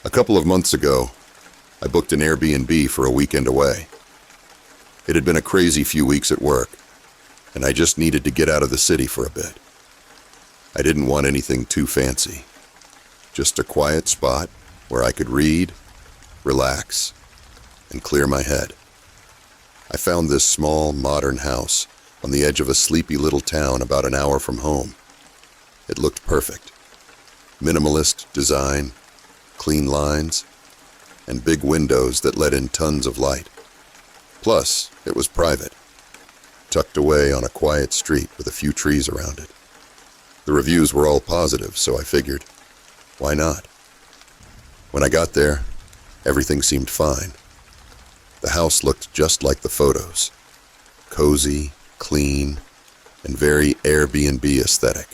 A couple of months ago, I booked an Airbnb for a weekend away. It had been a crazy few weeks at work, and I just needed to get out of the city for a bit. I didn't want anything too fancy, just a quiet spot where I could read, relax, and clear my head. I found this small, modern house on the edge of a sleepy little town about an hour from home. It looked perfect. Minimalist design, clean lines, and big windows that let in tons of light. Plus, it was private, tucked away on a quiet street with a few trees around it. The reviews were all positive, so I figured, why not? When I got there, everything seemed fine. The house looked just like the photos. Cozy, clean, and very Airbnb aesthetic.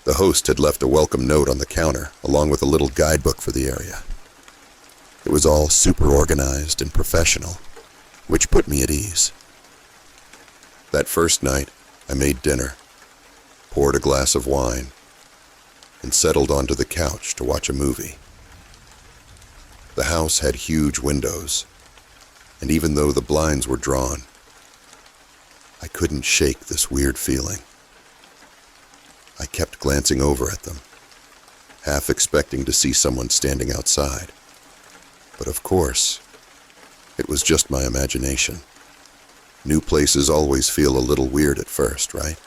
The host had left a welcome note on the counter, along with a little guidebook for the area. It was all super organized and professional, which put me at ease. That first night, I made dinner, poured a glass of wine, and settled onto the couch to watch a movie. The house had huge windows, and even though the blinds were drawn, I couldn't shake this weird feeling. I kept glancing over at them, half expecting to see someone standing outside. But of course, it was just my imagination. New places always feel a little weird at first, right?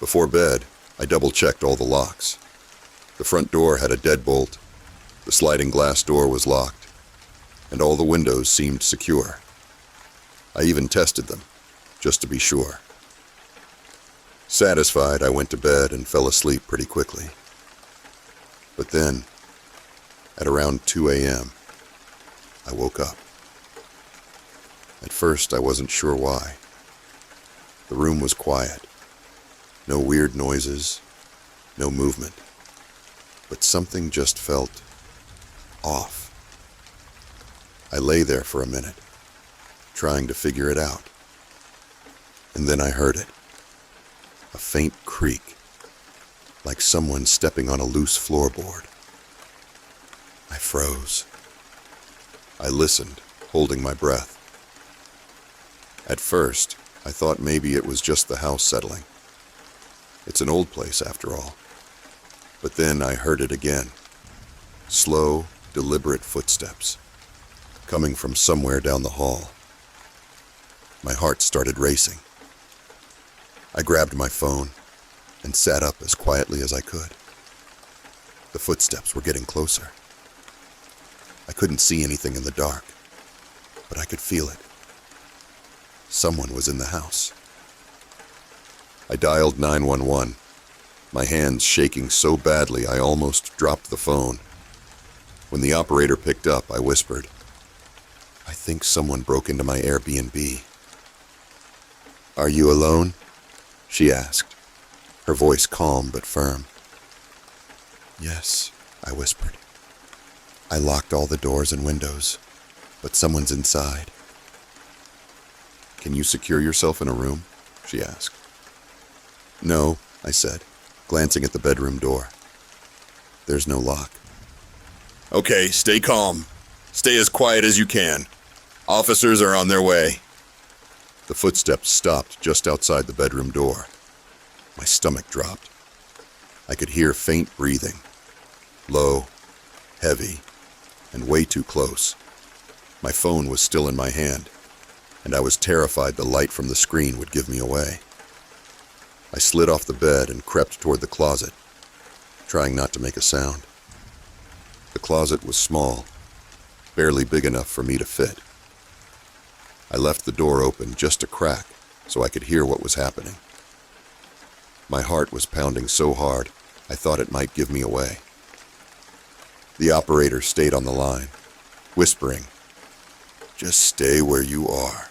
Before bed, I double-checked all the locks. The front door had a deadbolt, the sliding glass door was locked, and all the windows seemed secure. I even tested them, just to be sure. Satisfied, I went to bed and fell asleep pretty quickly. But then, at around 2 a.m., I woke up. At first, I wasn't sure why. The room was quiet. No weird noises, no movement. But something just felt off. I lay there for a minute, trying to figure it out. And then I heard it. A faint creak, like someone stepping on a loose floorboard. I froze. I listened, holding my breath. At first, I thought maybe it was just the house settling. It's an old place, after all. But then I heard it again. Slow, deliberate footsteps, coming from somewhere down the hall. My heart started racing. I grabbed my phone and sat up as quietly as I could. The footsteps were getting closer. I couldn't see anything in the dark, but I could feel it. Someone was in the house. I dialed 911, my hands shaking so badly I almost dropped the phone. When the operator picked up, I whispered, "I think someone broke into my Airbnb." "Are you alone?" she asked, her voice calm but firm. "Yes," I whispered. "I locked all the doors and windows, but someone's inside." "Can you secure yourself in a room?" she asked. "No," I said, glancing at the bedroom door. "There's no lock." "Okay, stay calm. Stay as quiet as you can. Officers are on their way." The footsteps stopped just outside the bedroom door. My stomach dropped. I could hear faint breathing, low, heavy, and way too close. My phone was still in my hand, and I was terrified the light from the screen would give me away. I slid off the bed and crept toward the closet, trying not to make a sound. The closet was small, barely big enough for me to fit. I left the door open just a crack so I could hear what was happening. My heart was pounding so hard, I thought it might give me away. The operator stayed on the line, whispering, "Just stay where you are.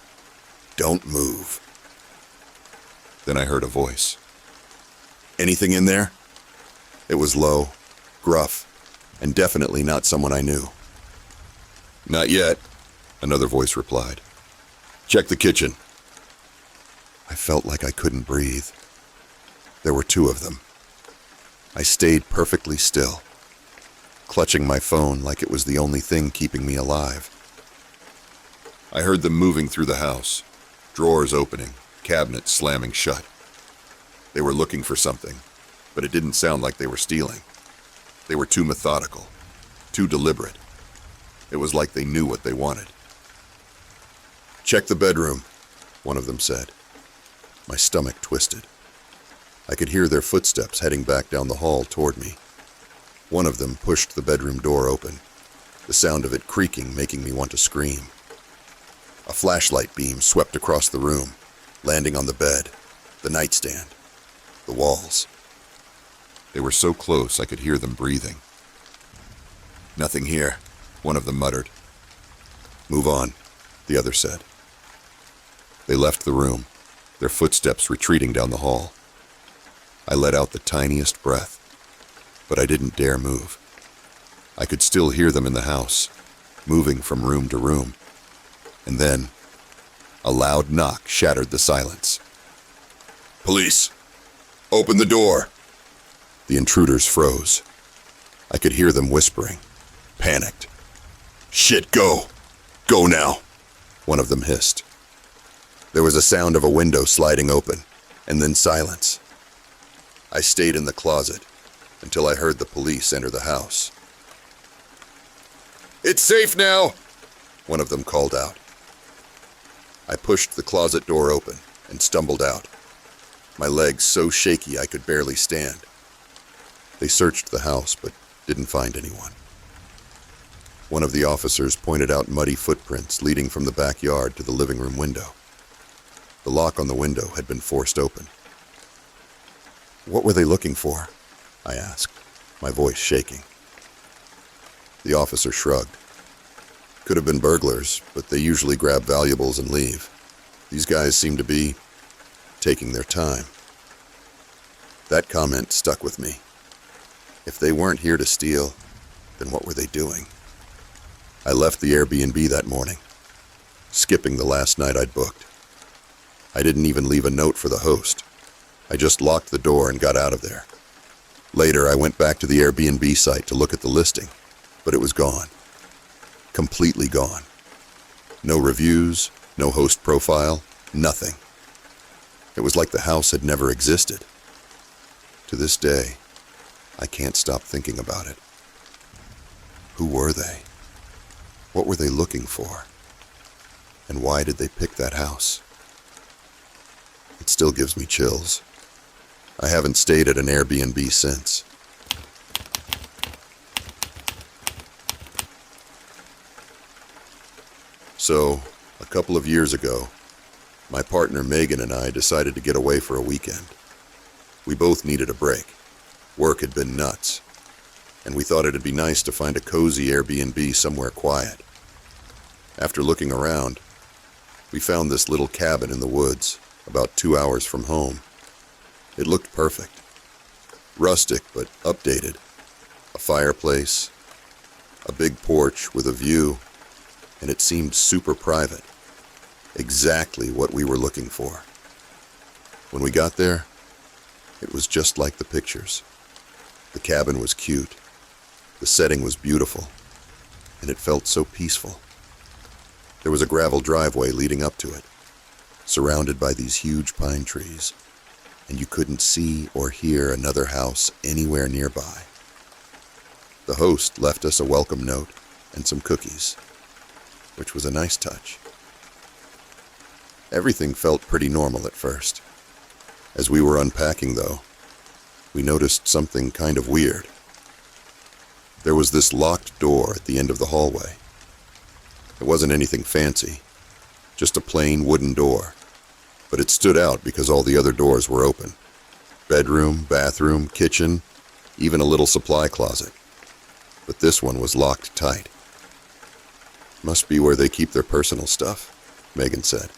Don't move." Then I heard a voice. "Anything in there?" It was low, gruff, and definitely not someone I knew. "Not yet," another voice replied. "Check the kitchen." I felt like I couldn't breathe. There were two of them. I stayed perfectly still. clutching my phone like it was the only thing keeping me alive. I heard them moving through the house, drawers opening, cabinets slamming shut. They were looking for something, but it didn't sound like they were stealing. They were too methodical, too deliberate. It was like they knew what they wanted. "Check the bedroom," one of them said. My stomach twisted. I could hear their footsteps heading back down the hall toward me. One of them pushed the bedroom door open, the sound of it creaking making me want to scream. A flashlight beam swept across the room, landing on the bed, the nightstand, the walls. They were so close I could hear them breathing. "Nothing here," one of them muttered. "Move on," the other said. They left the room, their footsteps retreating down the hall. I let out the tiniest breath, but I didn't dare move. I could still hear them in the house, moving from room to room. And then, a loud knock shattered the silence. "Police! Open the door!" The intruders froze. I could hear them whispering, panicked. "Shit, go! Go now!" one of them hissed. There was a sound of a window sliding open, and then silence. I stayed in the closet until I heard the police enter the house. "It's safe now!" one of them called out. I pushed the closet door open and stumbled out, my legs so shaky I could barely stand. They searched the house but didn't find anyone. One of the officers pointed out muddy footprints leading from the backyard to the living room window. The lock on the window had been forced open. "What were they looking for?" I asked, my voice shaking. The officer shrugged. "Could have been burglars, but they usually grab valuables and leave. These guys seem to be taking their time." That comment stuck with me. If they weren't here to steal, then what were they doing? I left the Airbnb that morning, skipping the last night I'd booked. I didn't even leave a note for the host. I just locked the door and got out of there. Later, I went back to the Airbnb site to look at the listing, but it was gone. Completely gone. No reviews, no host profile, nothing. It was like the house had never existed. To this day, I can't stop thinking about it. Who were they? What were they looking for? And why did they pick that house? It still gives me chills. I haven't stayed at an Airbnb since. So, a couple of years ago, my partner Megan and I decided to get away for a weekend. We both needed a break. Work had been nuts, and we thought it'd be nice to find a cozy Airbnb somewhere quiet. After looking around, we found this little cabin in the woods, about 2 hours from home. It looked perfect. Rustic, but updated. A fireplace, a big porch with a view, and it seemed super private. Exactly what we were looking for. When we got there, it was just like the pictures. The cabin was cute, the setting was beautiful, and it felt so peaceful. There was a gravel driveway leading up to it, surrounded by these huge pine trees, and you couldn't see or hear another house anywhere nearby. The host left us a welcome note and some cookies, which was a nice touch. Everything felt pretty normal at first. As we were unpacking, though, we noticed something kind of weird. There was this locked door at the end of the hallway. It wasn't anything fancy, just a plain wooden door, but it stood out because all the other doors were open. Bedroom, bathroom, kitchen, even a little supply closet. But this one was locked tight. "Must be where they keep their personal stuff," Megan said.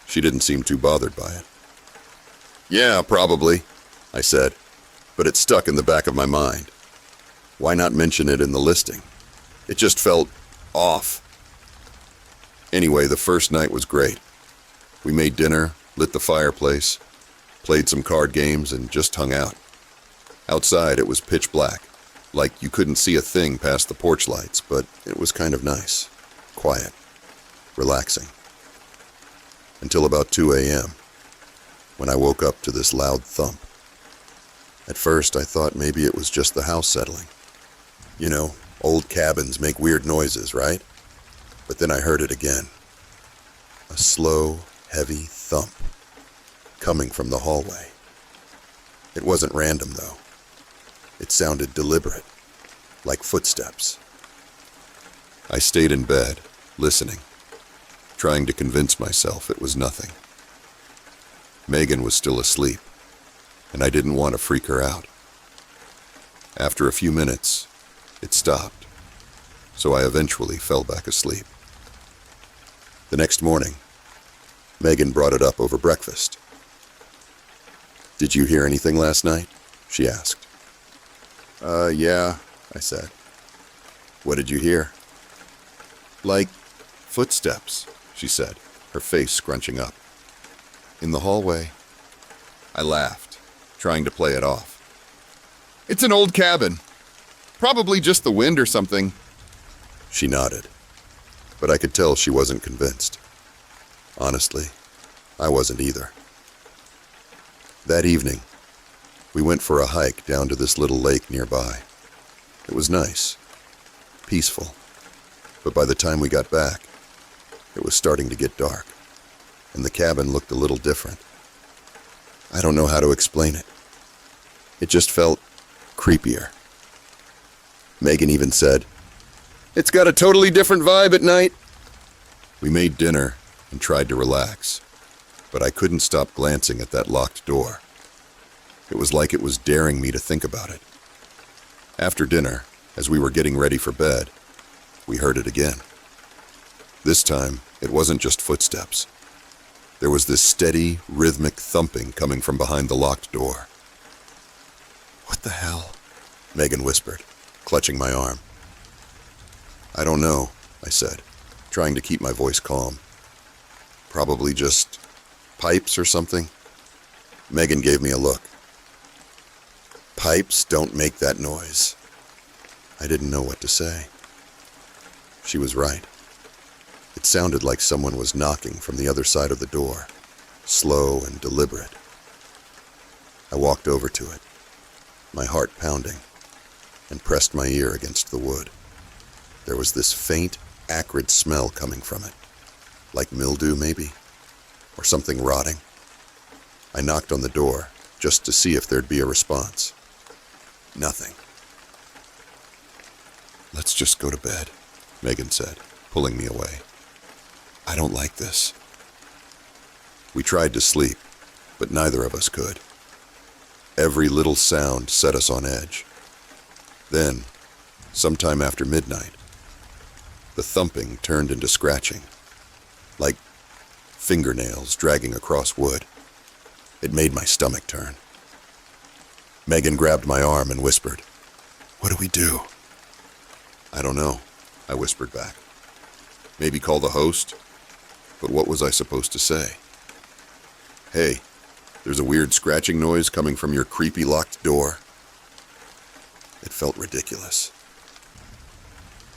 She didn't seem too bothered by it. "Yeah, probably," I said, but it stuck in the back of my mind. Why not mention it in the listing? It just felt off. Anyway, the first night was great. We made dinner, lit the fireplace, played some card games, and just hung out. Outside, it was pitch black, Like you couldn't see a thing past the porch lights, but it was kind of nice, quiet, relaxing. Until about 2 a.m., when I woke up to this loud thump. At first, I thought maybe it was just the house settling. You know, old cabins make weird noises, right? But then I heard it again. A slow, heavy thump coming from the hallway. It wasn't random, though. It sounded deliberate, like footsteps. I stayed in bed, listening, trying to convince myself it was nothing. Megan was still asleep, and I didn't want to freak her out. After a few minutes, it stopped, so I eventually fell back asleep. The next morning, Megan brought it up over breakfast. "Did you hear anything last night?" she asked. Yeah," I said. "What did you hear?" "Like footsteps," she said, her face scrunching up. "In the hallway." I laughed, trying to play it off. "It's an old cabin. Probably just the wind or something." She nodded, but I could tell she wasn't convinced. Honestly, I wasn't either. That evening, we went for a hike down to this little lake nearby. It was nice, peaceful, but by the time we got back, it was starting to get dark, and the cabin looked a little different. I don't know how to explain it. It just felt creepier. Megan even said, "It's got a totally different vibe at night." We made dinner and tried to relax, but I couldn't stop glancing at that locked door. It was like it was daring me to think about it. After dinner, as we were getting ready for bed, we heard it again. This time, it wasn't just footsteps. There was this steady, rhythmic thumping coming from behind the locked door. "What the hell?" Megan whispered, clutching my arm. "I don't know," I said, trying to keep my voice calm. "Probably just pipes or something." Megan gave me a look. "Pipes don't make that noise." I didn't know what to say. She was right. It sounded like someone was knocking from the other side of the door, slow and deliberate. I walked over to it, my heart pounding, and pressed my ear against the wood. There was this faint, acrid smell coming from it, like mildew maybe, or something rotting. I knocked on the door just to see if there'd be a response. Nothing. "Let's just go to bed," Megan said, pulling me away. "I don't like this." We tried to sleep, but neither of us could. Every little sound set us on edge. Then, sometime after midnight, the thumping turned into scratching, like fingernails dragging across wood. It made my stomach turn. Megan grabbed my arm and whispered, "What do we do?" "I don't know," I whispered back. "Maybe call the host?" But what was I supposed to say? "Hey, there's a weird scratching noise coming from your creepy locked door." It felt ridiculous.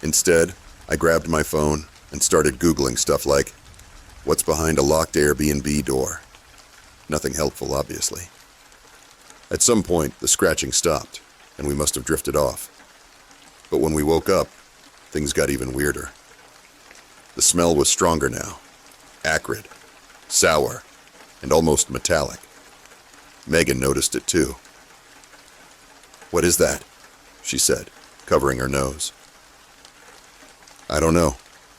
Instead, I grabbed my phone and started Googling stuff like, "What's behind a locked Airbnb door?" Nothing helpful, obviously. At some point, the scratching stopped, and we must have drifted off. But when we woke up, things got even weirder. The smell was stronger now, acrid, sour, and almost metallic. Megan noticed it too. "What is that?" she said, covering her nose. "I don't know,"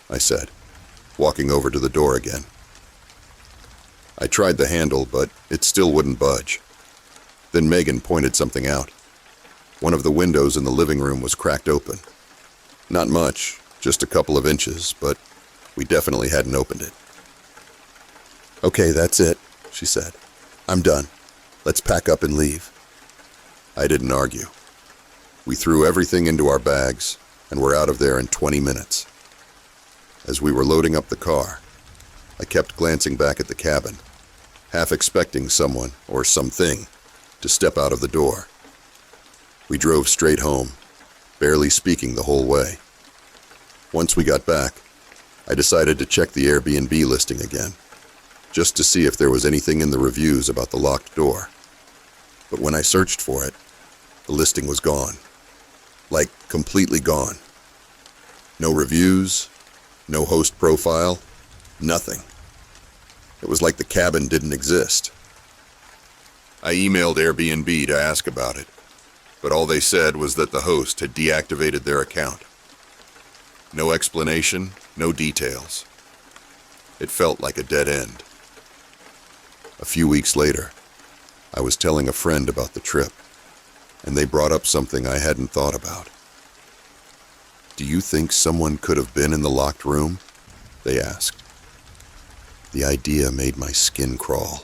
I said, walking over to the door again. I tried the handle, but it still wouldn't budge. Then Megan pointed something out. One of the windows in the living room was cracked open. Not much, just a couple of inches, but we definitely hadn't opened it. "Okay, that's it," she said. "I'm done. Let's pack up and leave." I didn't argue. We threw everything into our bags and were out of there in 20 minutes. As we were loading up the car, I kept glancing back at the cabin, half expecting someone or something to step out of the door. We drove straight home, barely speaking the whole way. Once we got back, I decided to check the Airbnb listing again, just to see if there was anything in the reviews about the locked door. But when I searched for it, the listing was gone. Like, completely gone. No reviews, no host profile, nothing. It was like the cabin didn't exist. I emailed Airbnb to ask about it, but all they said was that the host had deactivated their account. No explanation, no details. It felt like a dead end. A few weeks later, I was telling a friend about the trip, and they brought up something I hadn't thought about. "Do you think someone could have been in the locked room?" they asked. The idea made my skin crawl.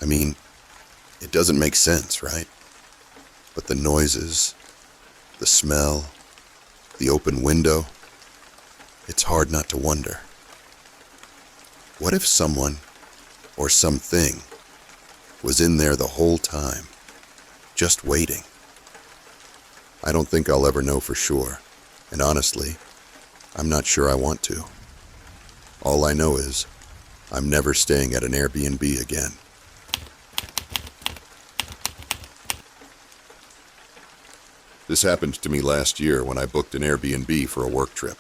I mean, it doesn't make sense, right? But the noises, the smell, the open window, it's hard not to wonder. What if someone, or something, was in there the whole time, just waiting? I don't think I'll ever know for sure, and honestly, I'm not sure I want to. All I know is, I'm never staying at an Airbnb again. This happened to me last year when I booked an Airbnb for a work trip.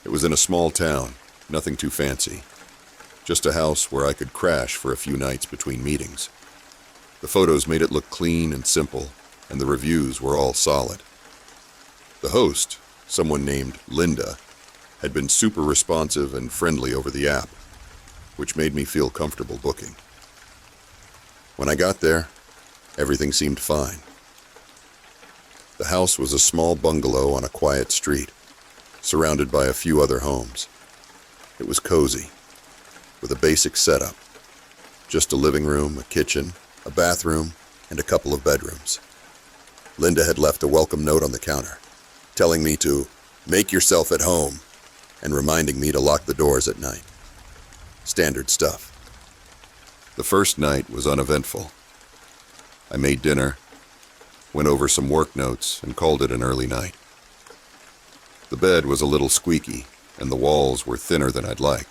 It was in a small town, nothing too fancy. Just a house where I could crash for a few nights between meetings. The photos made it look clean and simple, and the reviews were all solid. The host, someone named Linda, had been super responsive and friendly over the app, which made me feel comfortable booking. When I got there, everything seemed fine. The house was a small bungalow on a quiet street, surrounded by a few other homes. It was cozy, with a basic setup. Just a living room, a kitchen, a bathroom, and a couple of bedrooms. Linda had left a welcome note on the counter, telling me to make yourself at home and reminding me to lock the doors at night. Standard stuff. The first night was uneventful. I made dinner, went over some work notes, and called it an early night. The bed was a little squeaky, and the walls were thinner than I'd like,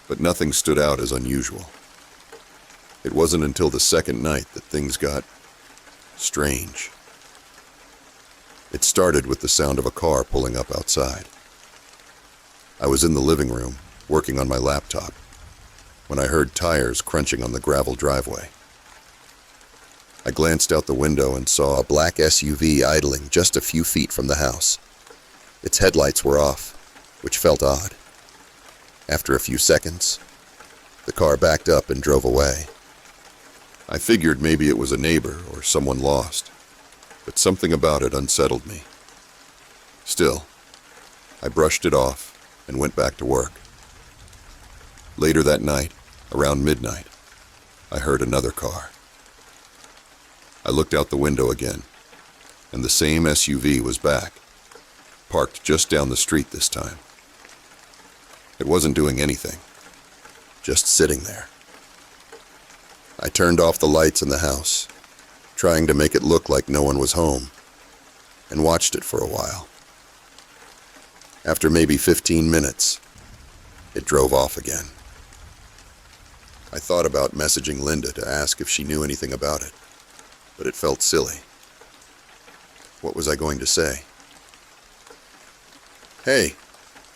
but nothing stood out as unusual. It wasn't until the second night that things got strange. It started with the sound of a car pulling up outside. I was in the living room, working on my laptop, when I heard tires crunching on the gravel driveway. I glanced out the window and saw a black SUV idling just a few feet from the house. Its headlights were off, which felt odd. After a few seconds, the car backed up and drove away. I figured maybe it was a neighbor or someone lost, but something about it unsettled me. Still, I brushed it off and went back to work. Later that night, around midnight, I heard another car. I looked out the window again, and the same SUV was back, parked just down the street this time. It wasn't doing anything, just sitting there. I turned off the lights in the house, trying to make it look like no one was home, and watched it for a while. After maybe 15 minutes, it drove off again. I thought about messaging Linda to ask if she knew anything about it, but it felt silly. What was I going to say? "Hey,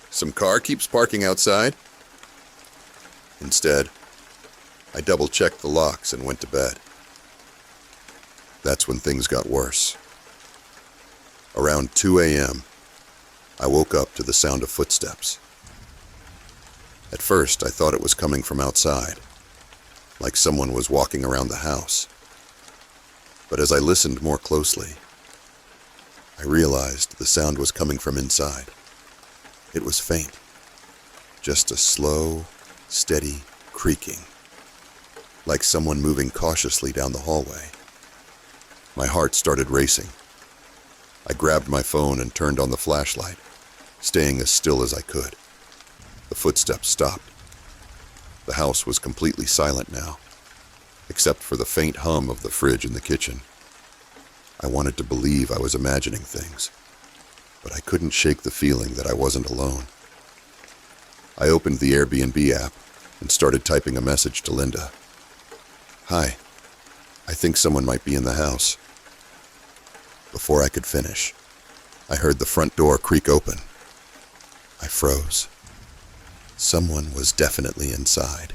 some car keeps parking outside?" Instead, I double-checked the locks and went to bed. That's when things got worse. Around 2 a.m., I woke up to the sound of footsteps. At first, I thought it was coming from outside, like someone was walking around the house. But as I listened more closely, I realized the sound was coming from inside. It was faint, just a slow, steady creaking, like someone moving cautiously down the hallway. My heart started racing. I grabbed my phone and turned on the flashlight, staying as still as I could. The footsteps stopped. The house was completely silent now, except for the faint hum of the fridge in the kitchen. I wanted to believe I was imagining things, but I couldn't shake the feeling that I wasn't alone. I opened the Airbnb app and started typing a message to Linda. "Hi, I think someone might be in the house." Before I could finish, I heard the front door creak open. I froze. Someone was definitely inside.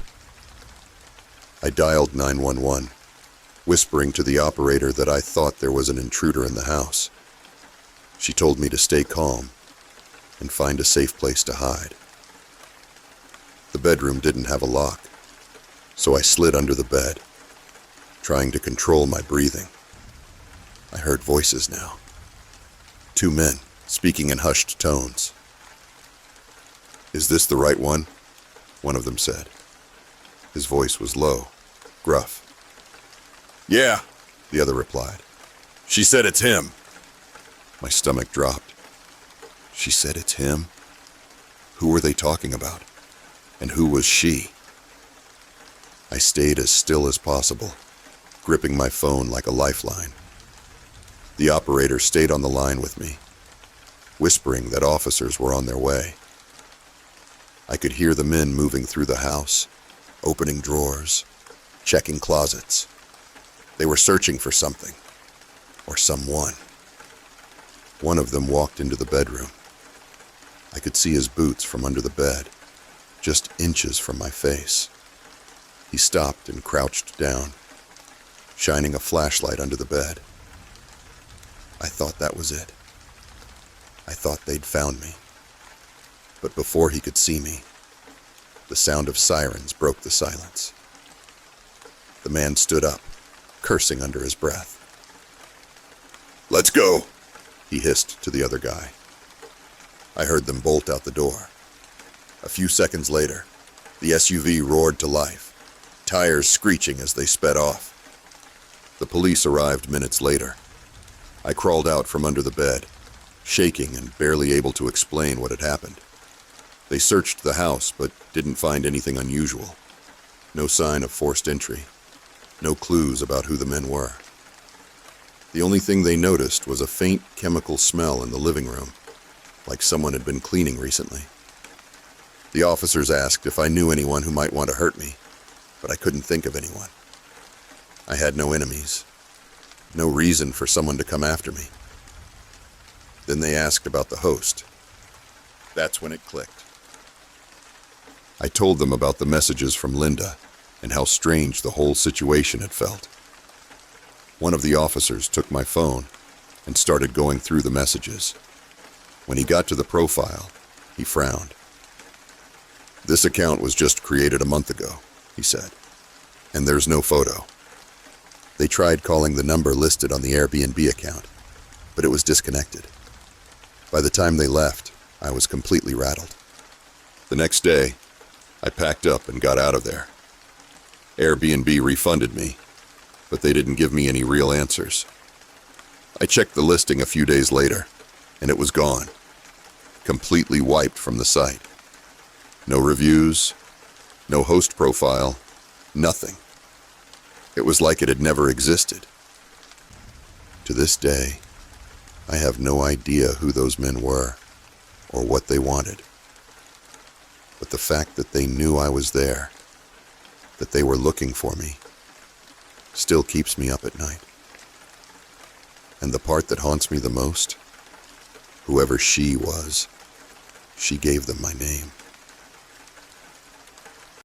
I dialed 911, whispering to the operator that I thought there was an intruder in the house. She told me to stay calm and find a safe place to hide. The bedroom didn't have a lock, so I slid under the bed, trying to control my breathing. I heard voices now. 2 men speaking in hushed tones. "Is this the right one?" one of them said. His voice was low, gruff. "Yeah," the other replied. "She said it's him." My stomach dropped. She said it's him? Who were they talking about? And who was she? I stayed as still as possible, gripping my phone like a lifeline. The operator stayed on the line with me, whispering that officers were on their way. I could hear the men moving through the house, opening drawers, checking closets. They were searching for something, or someone. One of them walked into the bedroom. I could see his boots from under the bed, just inches from my face. He stopped and crouched down, shining a flashlight under the bed. I thought that was it. I thought they'd found me. But before he could see me, the sound of sirens broke the silence. The man stood up, cursing under his breath. "Let's go," he hissed to the other guy. I heard them bolt out the door. A few seconds later, the SUV roared to life, tires screeching as they sped off. The police arrived minutes later. I crawled out from under the bed, shaking and barely able to explain what had happened. They searched the house, but didn't find anything unusual. No sign of forced entry. No clues about who the men were. The only thing they noticed was a faint chemical smell in the living room, like someone had been cleaning recently. The officers asked if I knew anyone who might want to hurt me, but I couldn't think of anyone. I had no enemies. No reason for someone to come after me. Then they asked about the host. That's when it clicked. I told them about the messages from Linda and how strange the whole situation had felt. One of the officers took my phone and started going through the messages. When he got to the profile, he frowned. "This account was just created a month ago," he said, "and there's no photo." They tried calling the number listed on the Airbnb account, but it was disconnected. By the time they left, I was completely rattled. The next day, I packed up and got out of there. Airbnb refunded me, but they didn't give me any real answers. I checked the listing a few days later, and it was gone, completely wiped from the site. No reviews, no host profile, nothing. It was like it had never existed. To this day, I have no idea who those men were or what they wanted. But the fact that they knew I was there, that they were looking for me, still keeps me up at night. And the part that haunts me the most, whoever she was, she gave them my name.